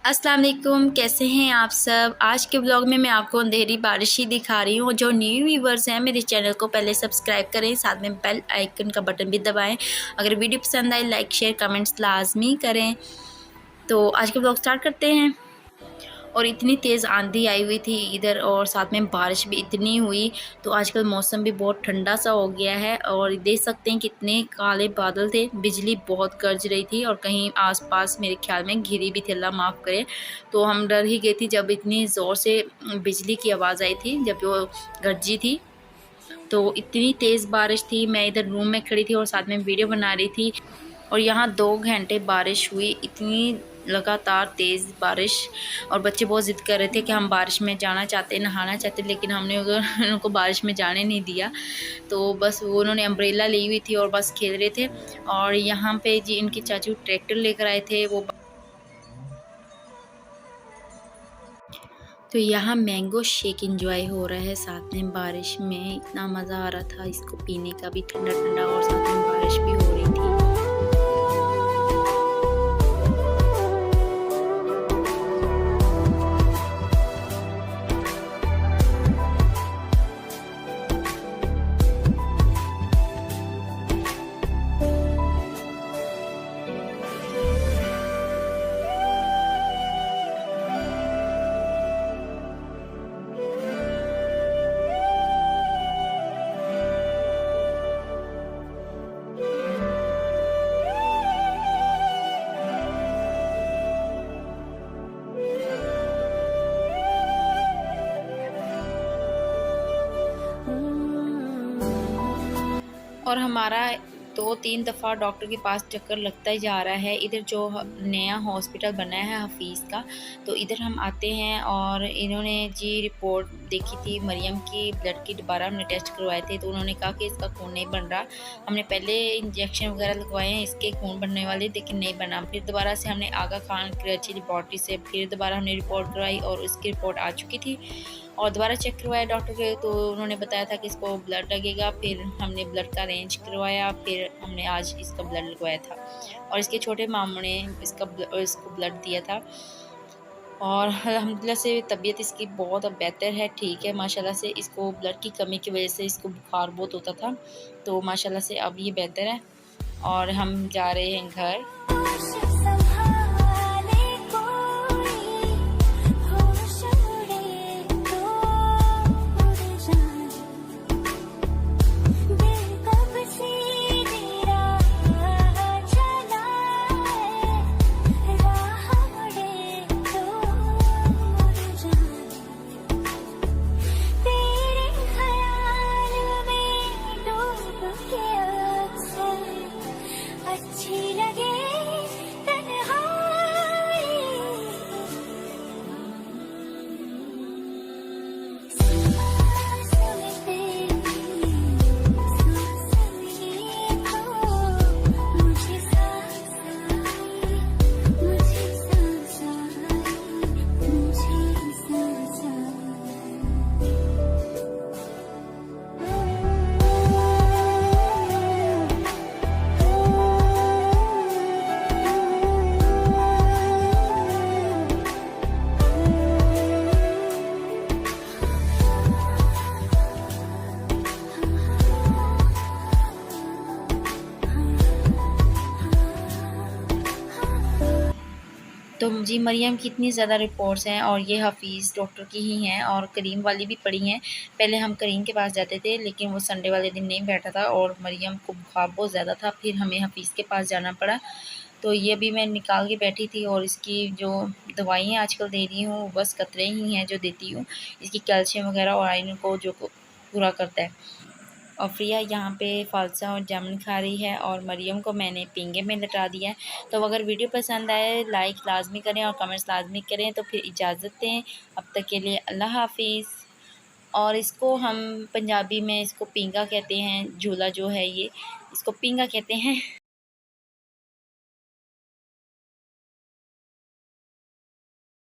अस्सलाम वालेकुम, कैसे हैं आप सब। आज के ब्लॉग में मैं आपको अंधेरी बारिश ही दिखा रही हूँ। जो न्यू व्यूवर्स हैं मेरे चैनल को पहले सब्सक्राइब करें, साथ में बेल आइकन का बटन भी दबाएं। अगर वीडियो पसंद आए लाइक शेयर कमेंट्स लाजमी करें। तो आज के ब्लॉग स्टार्ट करते हैं। और इतनी तेज़ आंधी आई हुई थी इधर, और साथ में बारिश भी इतनी हुई। तो आजकल मौसम भी बहुत ठंडा सा हो गया है, और देख सकते हैं कितने काले बादल थे। बिजली बहुत गरज रही थी, और कहीं आसपास मेरे ख्याल में गिरी भी थी, अल्लाह माफ़ करे। तो हम डर ही गए थी जब इतनी ज़ोर से बिजली की आवाज़ आई थी, जब वो गरजी थी। तो इतनी तेज़ बारिश थी, मैं इधर रूम में खड़ी थी और साथ में वीडियो बना रही थी। और यहाँ 2 घंटे बारिश हुई, इतनी लगातार तेज़ बारिश। और बच्चे बहुत ज़िद कर रहे थे कि हम बारिश में जाना चाहते, नहाना चाहते, लेकिन हमने उनको बारिश में जाने नहीं दिया। तो बस वो उन्होंने अम्ब्रेला ली हुई थी और बस खेल रहे थे। और यहाँ पे जी इनके चाचू ट्रैक्टर लेकर आए थे वो। तो यहाँ मैंगो शेक एंजॉय हो रहा है, साथ में बारिश में इतना मज़ा आ रहा था इसको पीने का भी, ठंडा ठंडा, और साथ में बारिश भी हो रही थी। और हमारा 2-3 दफ़ा डॉक्टर के पास चक्कर लगता ही जा रहा है। इधर जो नया हॉस्पिटल बना है हफीज़ का, तो इधर हम आते हैं। और इन्होंने जी रिपोर्ट देखी थी मरियम की, ब्लड की दोबारा हमने टेस्ट करवाए थे। तो उन्होंने कहा कि इसका खून नहीं बन रहा। हमने पहले इंजेक्शन वगैरह लगवाए हैं इसके खून बनने वाले, लेकिन नहीं बना। फिर दोबारा से हमने आगा खान कराची लेबॉर्ट्री से फिर दोबारा हमने रिपोर्ट करवाई, और उसकी रिपोर्ट आ चुकी थी। और दोबारा चेक करवाया डॉक्टर के, तो उन्होंने बताया था कि इसको ब्लड लगेगा। फिर हमने ब्लड का अरेंज करवाया, फिर हमने आज इसका ब्लड लगवाया था। और इसके छोटे मामू ने इसको ब्लड दिया था। और अल्हम्दुलिल्लाह से तबीयत इसकी बहुत अब बेहतर है, ठीक है माशाल्लाह से। इसको ब्लड की कमी की वजह से इसको बुखार बहुत होता था, तो माशाल्लाह से अब ये बेहतर है। और हम जा रहे हैं घर। तो जी मरियम की इतनी ज़्यादा रिपोर्ट्स हैं, और ये हफीज़ डॉक्टर की ही हैं, और करीम वाली भी पड़ी हैं। पहले हम करीम के पास जाते थे, लेकिन वो संडे वाले दिन नहीं बैठा था, और मरियम को बुखार बहुत ज़्यादा था। फिर हमें हफीज़ के पास जाना पड़ा। तो ये अभी मैं निकाल के बैठी थी, और इसकी जो दवाइयाँ आजकल दे रही हूँ बस कतरे ही हैं जो देती हूँ। इसकी कैल्शियम वगैरह और आयरन को जो पूरा करता है। और प्रिया यहाँ पे फालसा और जामुन खा रही है, और मरियम को मैंने पींगे में लटा दिया है। तो अगर वीडियो पसंद आए लाइक लाजमी करें और कमेंट्स लाजमी करें। तो फिर इजाज़त दें, अब तक के लिए अल्लाह हाफिज़। और इसको हम पंजाबी में इसको पींगा कहते हैं, झूला जो है ये इसको पींगा कहते हैं।